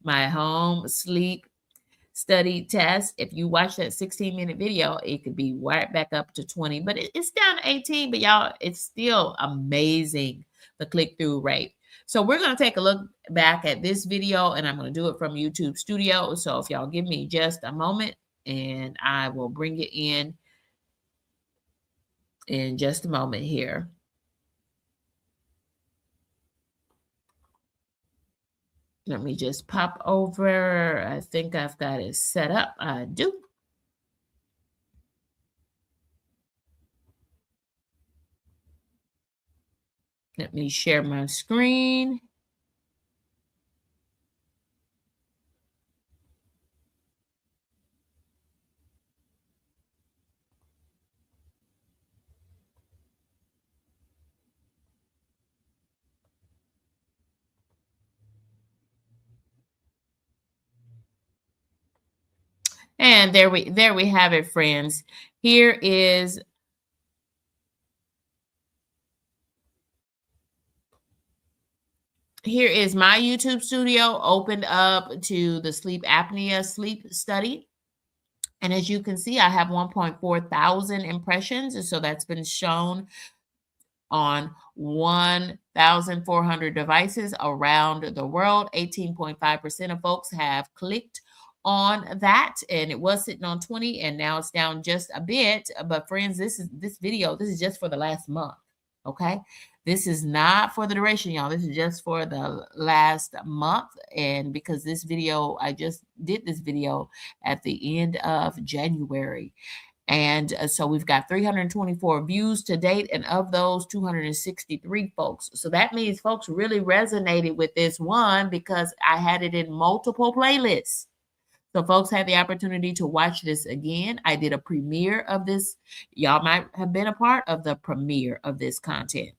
My home sleep study test. If you watch that 16-minute video, it could be right back up to 20, but it's down to 18. But y'all, it's still amazing, the click-through rate. So we're going to take a look back at this video, and I'm going to do it from YouTube Studio. So if y'all give me just a moment, and I will bring it in just a moment here. Let me just pop over. I think I've got it set up. I do. Let me share my screen. And there we have it, friends. Here is my YouTube Studio opened up to the sleep apnea sleep study. And as you can see, I have 1.4 thousand impressions. And so that's been shown on 1,400 devices around the world. 18.5% of folks have clicked on that, and it was sitting on 20, and now it's down just a bit. But friends, this video is just for the last month. Okay, this is not for the duration, y'all. This is just for the last month. And because this video, I just did this video at the end of January. And so we've got 324 views to date, and of those, 263 folks. So that means folks really resonated with this one because I had it in multiple playlists. So folks had the opportunity to watch this again. I did a premiere of this. Y'all might have been a part of the premiere of this content.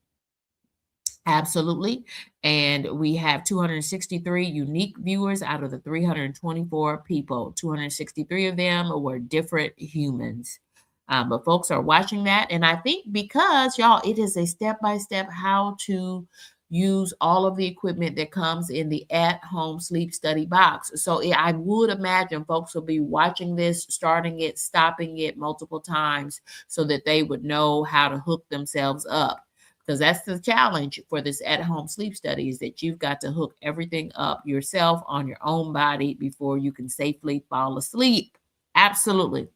Absolutely. And we have 263 unique viewers out of the 324 people. 263 of them were different humans. But folks are watching that. And I think because, y'all, it is a step-by-step how to use all of the equipment that comes in the at-home sleep study box. So I would imagine folks will be watching this, starting it, stopping it multiple times so that they would know how to hook themselves up. Because that's the challenge for this at-home sleep study, is that you've got to hook everything up yourself on your own body before you can safely fall asleep. Absolutely.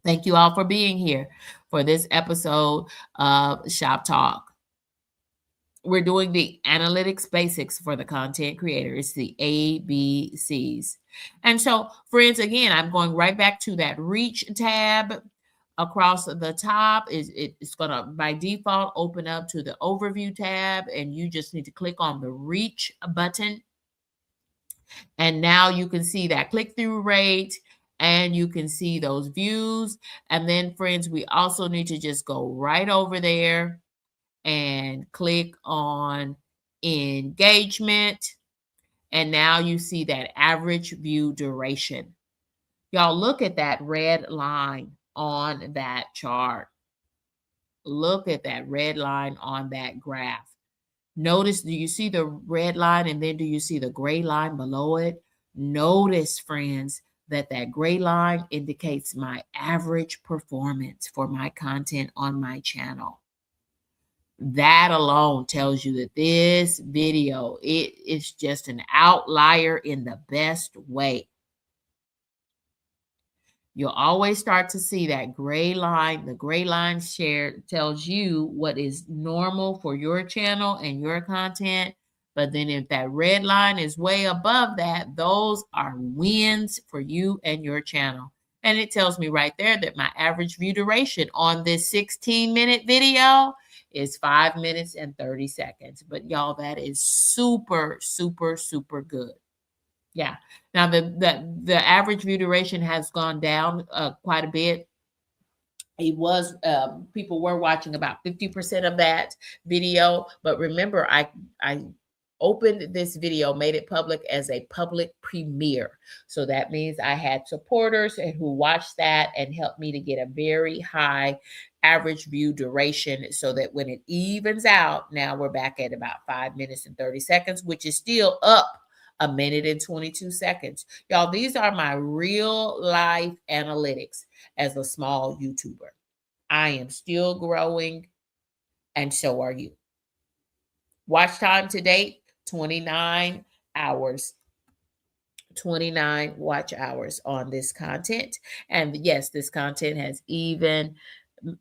Thank you all for being here for this episode of Shop Talk. We're doing the analytics basics for the content creator. It's the ABCs. And so, friends, again, I'm going right back to that reach tab. Across the top it's going to by default open up to the overview tab, and you just need to click on the reach button. And now you can see that click-through rate, and you can see those views. And then, friends, we also need to just go right over there and click on engagement. And now you see that average view duration. Y'all, look at that red line on that chart. Look at that red line on that graph. Notice, do you see the red line, and then do you see the gray line below it? Notice, friends, that gray line indicates my average performance for my content on my channel. That alone tells you that this video, it is just an outlier in the best way. You'll always start to see that gray line. The gray line share tells you what is normal for your channel and your content. But then if that red line is way above that, those are wins for you and your channel. And it tells me right there that my average view duration on this 16-minute video is 5 minutes and 30 seconds. But y'all, that is super, super, super good. Yeah. Now the average view duration has gone down quite a bit. It was people were watching about 50% of that video, but remember, I opened this video, made it public as a public premiere. So that means I had supporters who watched that and helped me to get a very high average view duration, so that when it evens out, now we're back at about 5 minutes and 30 seconds, which is still up a minute and 22 seconds. Y'all, these are my real life analytics as a small YouTuber. I am still growing, and so are you. Watch time to date, 29 hours. 29 watch hours on this content. And yes, this content has even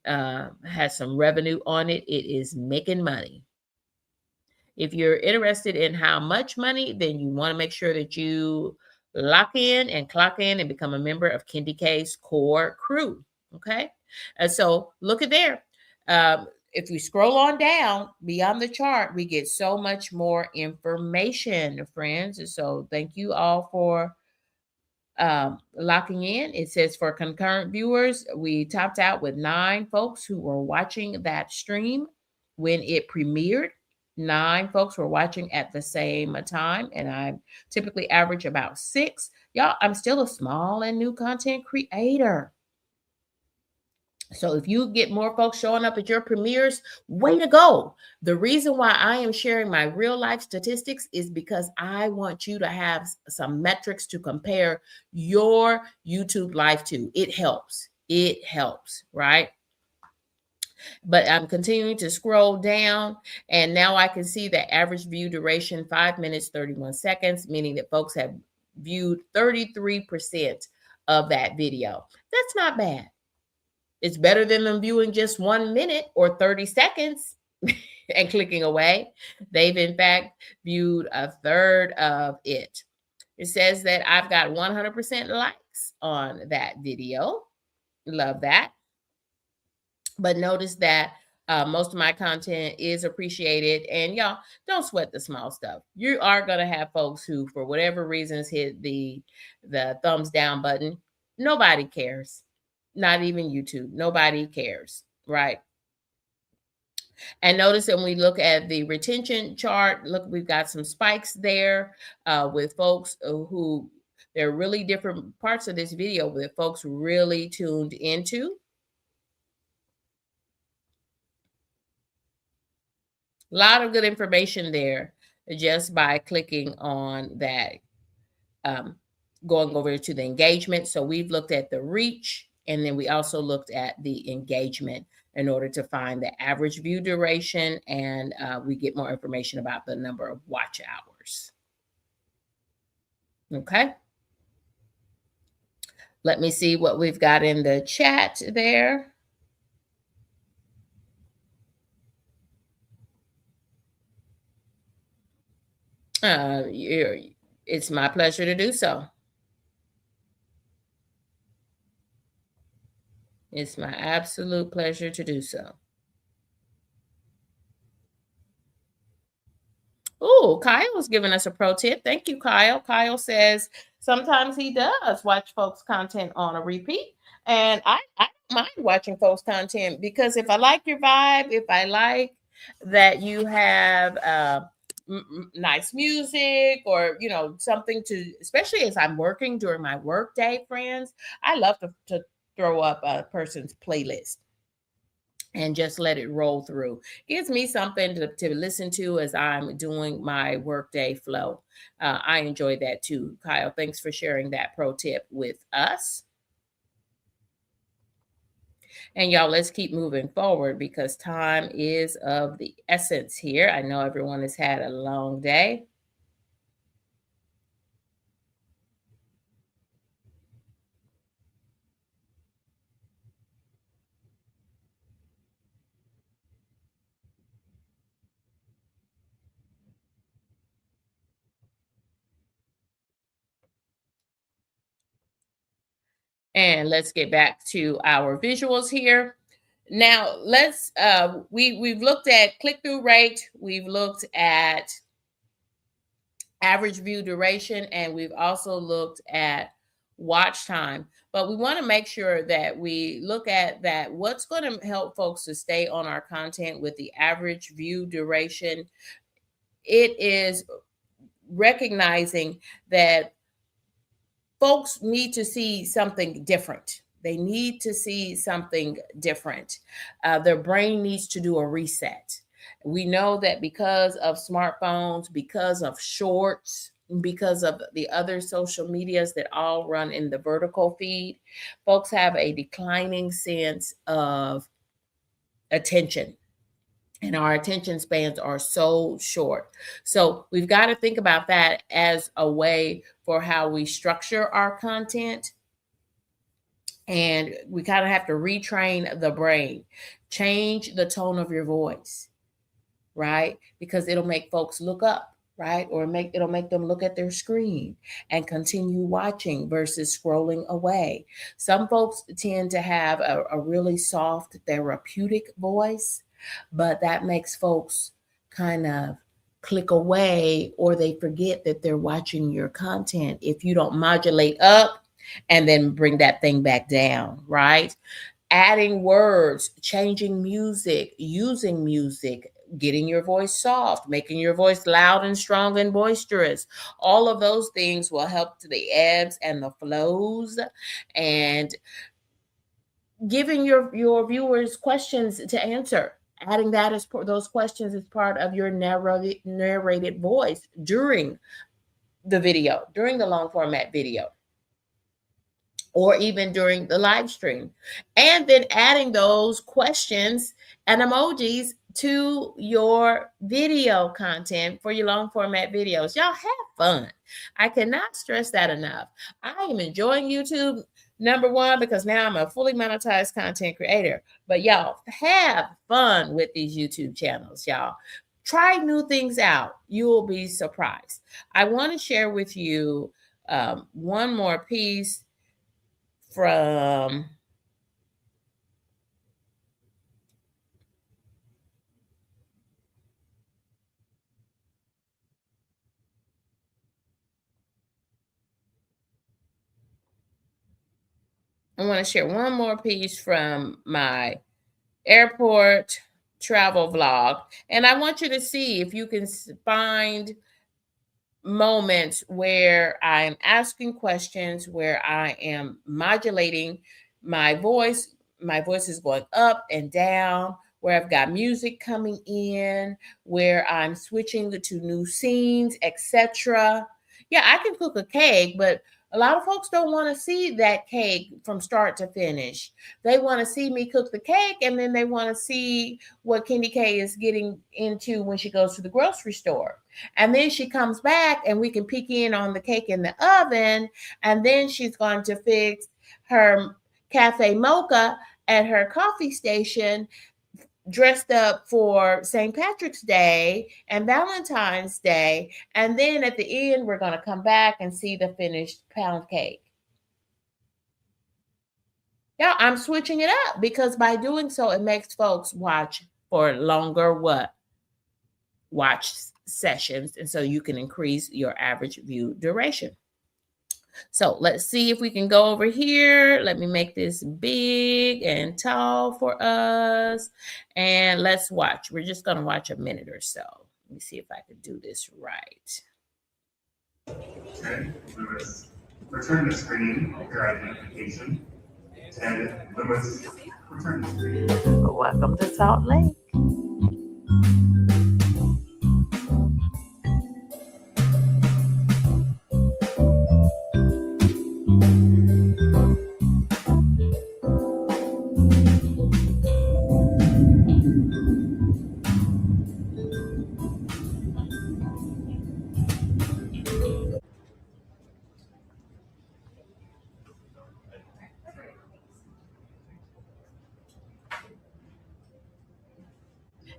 has some revenue on it. It is making money. If you're interested in how much money, then you want to make sure that you lock in and clock in and become a member of Kendi K's core crew. Okay. And so look at there. If we scroll on down beyond the chart, we get so much more information, friends. And so thank you all for locking in. It says for concurrent viewers, we topped out with 9 folks who were watching that stream when it premiered. 9 folks were watching at the same time, and I typically average about 6. Y'all, I'm still a small and new content creator. So if you get more folks showing up at your premieres, way to go. The reason why I am sharing my real life statistics is because I want you to have some metrics to compare your YouTube life to. It helps. It helps, right? But I'm continuing to scroll down, and now I can see the average view duration, 5 minutes, 31 seconds, meaning that folks have viewed 33% of that video. That's not bad. It's better than them viewing just 1 minute or 30 seconds and clicking away. They've, in fact, viewed a third of it. It says that I've got 100% likes on that video. Love that. But notice that most of my content is appreciated. And y'all, don't sweat the small stuff. You are going to have folks who, for whatever reasons, hit the thumbs down button. Nobody cares. Not even YouTube. Nobody cares, right? And notice that when we look at the retention chart, look, we've got some spikes there with folks who, there are really different parts of this video that folks really tuned into. A lot of good information there just by clicking on that, going over to the engagement. So we've looked at the reach, and then we also looked at the engagement in order to find the average view duration, and we get more information about the number of watch hours. Okay. Let me see what we've got in the chat there. It's my pleasure to do so. It's my absolute pleasure to do so. Oh, Kyle's giving us a pro tip. Thank you, Kyle. Kyle says sometimes he does watch folks' content on a repeat. And I don't mind watching folks' content, because if I like your vibe, if I like that you have nice music, or, you know, something to, especially as I'm working during my work day, friends, I love to throw up a person's playlist and just let it roll through. Gives me something to listen to as I'm doing my workday flow. I enjoy that too. Kyle, thanks for sharing that pro tip with us. And y'all, let's keep moving forward because time is of the essence here. I know everyone has had a long day. And let's get back to our visuals here. Now let's we've looked at click-through rate, we've looked at average view duration, and we've also looked at watch time. But we want to make sure that we look at that what's going to help folks to stay on our content with the average view duration. It is recognizing that folks need to see something different. They need to see something different. Their brain needs to do a reset. We know that because of smartphones, because of shorts, because of the other social medias that all run in the vertical feed, folks have a declining sense of attention. And our attention spans are so short. So we've got to think about that as a way for how we structure our content. And we kind of have to retrain the brain, change the tone of your voice, right? Because it'll make folks look up, right? Or it'll make them look at their screen and continue watching versus scrolling away. Some folks tend to have a really soft, therapeutic voice, but that makes folks kind of click away, or they forget that they're watching your content if you don't modulate up and then bring that thing back down, right? Adding words, changing music, using music, getting your voice soft, making your voice loud and strong and boisterous. All of those things will help to the ebbs and the flows, and giving your viewers questions to answer. Adding that as those questions as part of your narrated voice during the video, during the long format video, or even during the live stream. And then adding those questions and emojis to your video content for your long format videos. Y'all have fun. I cannot stress that enough. I am enjoying YouTube, number one, because now I'm a fully monetized content creator. But y'all have fun with these YouTube channels, y'all. Try new things out. You will be surprised. I want to share with you one more piece from I want to share one more piece from my airport travel vlog, and I want you to see if you can find moments where I'm asking questions, where I am modulating my voice. My voice is going up and down, where I've got music coming in, where I'm switching to new scenes, etc. Yeah, I can cook a cake, but a lot of folks don't want to see that cake from start to finish. They want to see me cook the cake, and then they want to see what Kendy K is getting into when she goes to the grocery store. And then she comes back and we can peek in on the cake in the oven. And then she's going to fix her cafe mocha at her coffee station, dressed up for St. Patrick's Day and Valentine's Day. And then at the end, we're going to come back and see the finished pound cake. Yeah, I'm switching it up because by doing so, it makes folks watch for longer watch sessions. And so you can increase your average view duration. So let's see if we can go over here. Let me make this big and tall for us. And let's watch. We're just going to watch a minute or so. Let me see if I can do this right. Okay, Lewis. Return to screen, your identification. And Lewis, return to screen. Welcome to Salt Lake.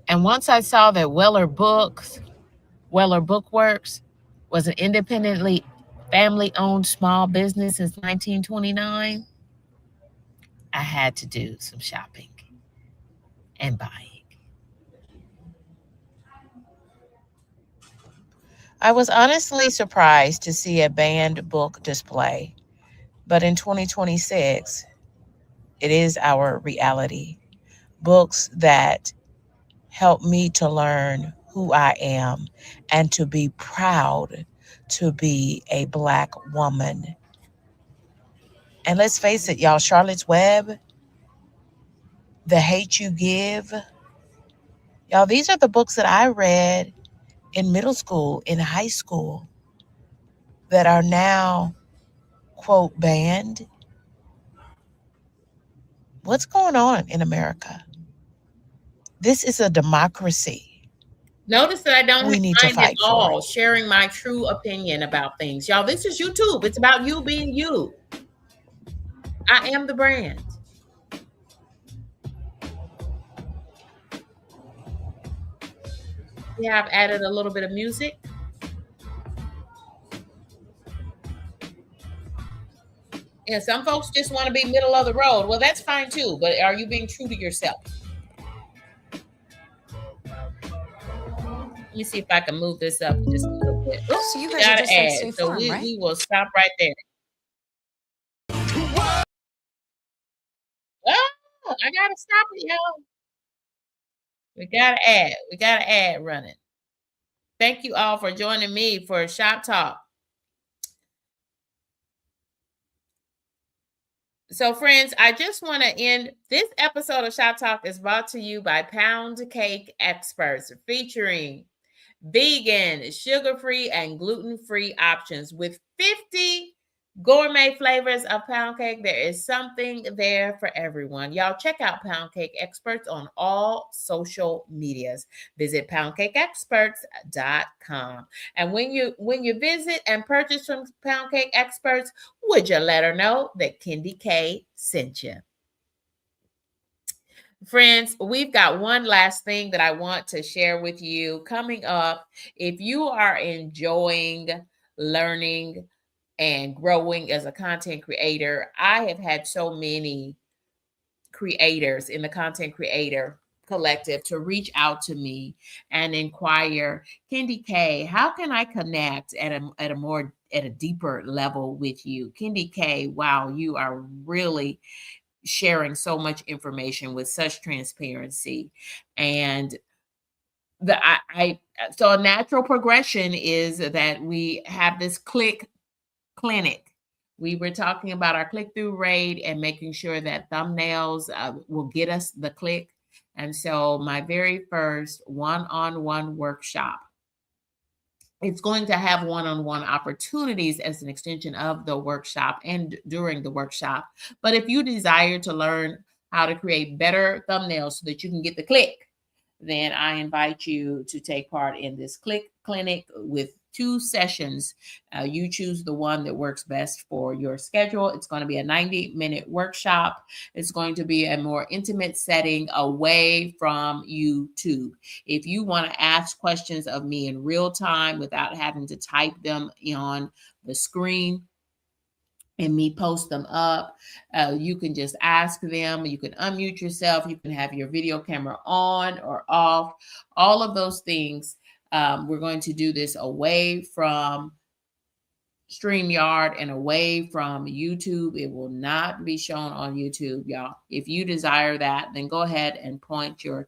And once I saw that Weller Bookworks was an independently family-owned small business since 1929, I had to do some shopping and buying. I was honestly surprised to see a banned book display, but in 2026, it is our reality. Books that help me to learn who I am and to be proud to be a Black woman. And let's face it, y'all, Charlotte's Web, The Hate You Give, y'all, these are the books that I read in middle school, in high school, that are now, quote, banned. What's going on in America? This is a democracy. Notice that I don't We need to mind at fight for all it. sharing my true opinion about things. Y'all, this is YouTube. It's about you being you. I am the brand. Yeah, I've added a little bit of music. And some folks just want to be middle of the road. Well, that's fine too, but are you being true to yourself? Let me see if I can move this up just a little bit. Oops, So you we guys are got just to like add. State So Farm, right? we will stop right there. Oh, I got to stop it, y'all. We got to add. We got to add running. Thank you all for joining me for Shop Talk. So, friends, I just want to end this episode of Shop Talk is brought to you by Pound Cake Experts, featuring vegan, sugar-free, and gluten-free options with 50 gourmet flavors of pound cake. There is something there for everyone. Y'all check out Pound Cake Experts on all social medias. Visit poundcakeexperts.com. And when you visit and purchase from Pound Cake Experts, would you let her know that Kendi K sent you? Friends, we've got one last thing that I want to share with you coming up. If you are enjoying learning and growing as a content creator, I have had so many creators in the content creator collective to reach out to me and inquire, Kendi K, how can I connect at a deeper level with you? Kendi K, wow, you are really sharing so much information with such transparency. And so a natural progression is that we have this click clinic. We were talking about our click-through rate and making sure that thumbnails will get us the click. And so my very first one-on-one workshop, it's going to have one-on-one opportunities as an extension of the workshop and during the workshop. But if you desire to learn how to create better thumbnails so that you can get the click, then I invite you to take part in this click clinic with 2 sessions. You choose the one that works best for your schedule. It's going to be a 90-minute workshop. It's going to be a more intimate setting away from YouTube. If you want to ask questions of me in real time without having to type them on the screen and me post them up, you can just ask them. You can unmute yourself. You can have your video camera on or off. All of those things. We're going to do this away from StreamYard and away from YouTube. It will not be shown on YouTube, y'all. If you desire that, then go ahead and point your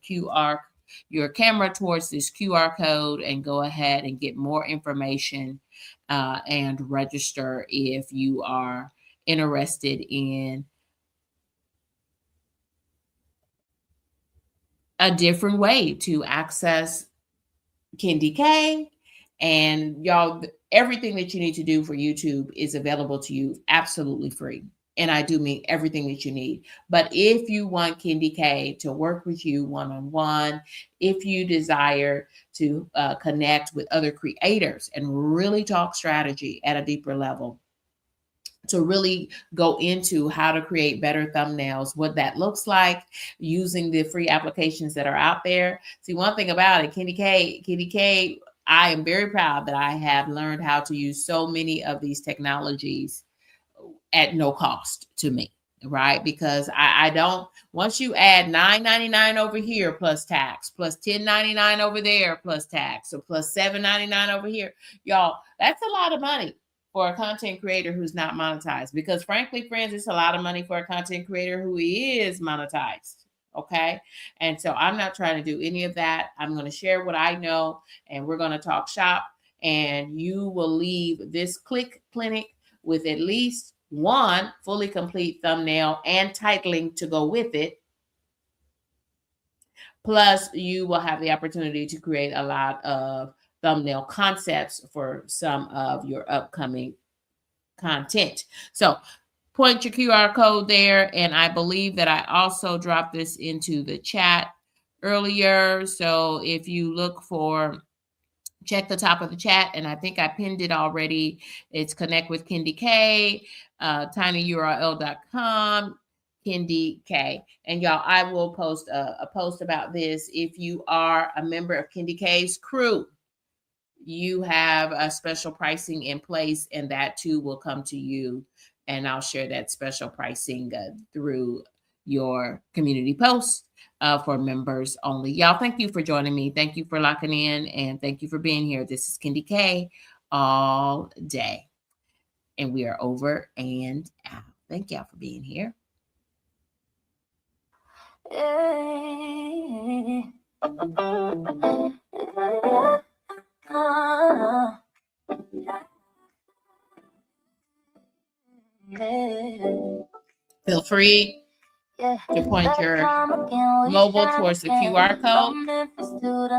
camera towards this QR code and go ahead and get more information and register if you are interested in a different way to access Kendi K. And y'all, everything that you need to do for YouTube is available to you absolutely free. And I do mean everything that you need. But if you want Kendi K to work with you one-on-one, if you desire to connect with other creators and really talk strategy at a deeper level, to really go into how to create better thumbnails, what that looks like using the free applications that are out there. See, one thing about it, Kendi K, I am very proud that I have learned how to use so many of these technologies at no cost to me. right? Because I don't, once you add $9.99 over here plus tax, plus $10.99 over there plus tax, or plus $7.99 over here, y'all, that's a lot of money for a content creator who's not monetized. Because frankly, friends, it's a lot of money for a content creator who is monetized. Okay. And so I'm not trying to do any of that. I'm going to share what I know, and we're going to talk shop, and you will leave this Click Clinic with at least one fully complete thumbnail and titling to go with it. Plus, you will have the opportunity to create a lot of thumbnail concepts for some of your upcoming content. So point your QR code there. And I believe that I also dropped this into the chat earlier. So if you look for, check the top of the chat, and I think I pinned it already. It's Connect with Kendi K, tinyurl.com, Kendi K. And y'all, I will post a post about this. If you are a member of Kendi K's crew, you have a special pricing in place, and that too will come to you. And I'll share that special pricing through your community posts for members only. Y'all, thank you for joining me. Thank you for locking in, and thank you for being here. This is Kendi K all day, and we are over and out. Thank y'all for being here. Feel free to point your mobile towards the QR code,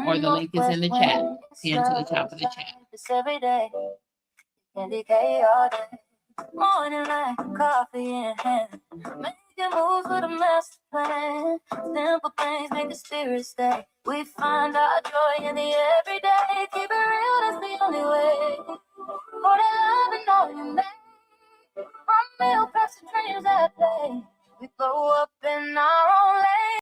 or the link is in the chat, pinned to the top of the chat. Morning like coffee in hand, making moves with a master plan. Simple things make the spirit stay. We find our joy in the everyday. Keep it real, that's the only way. For the love and all you make, from meal past the dreams that play. We grow up in our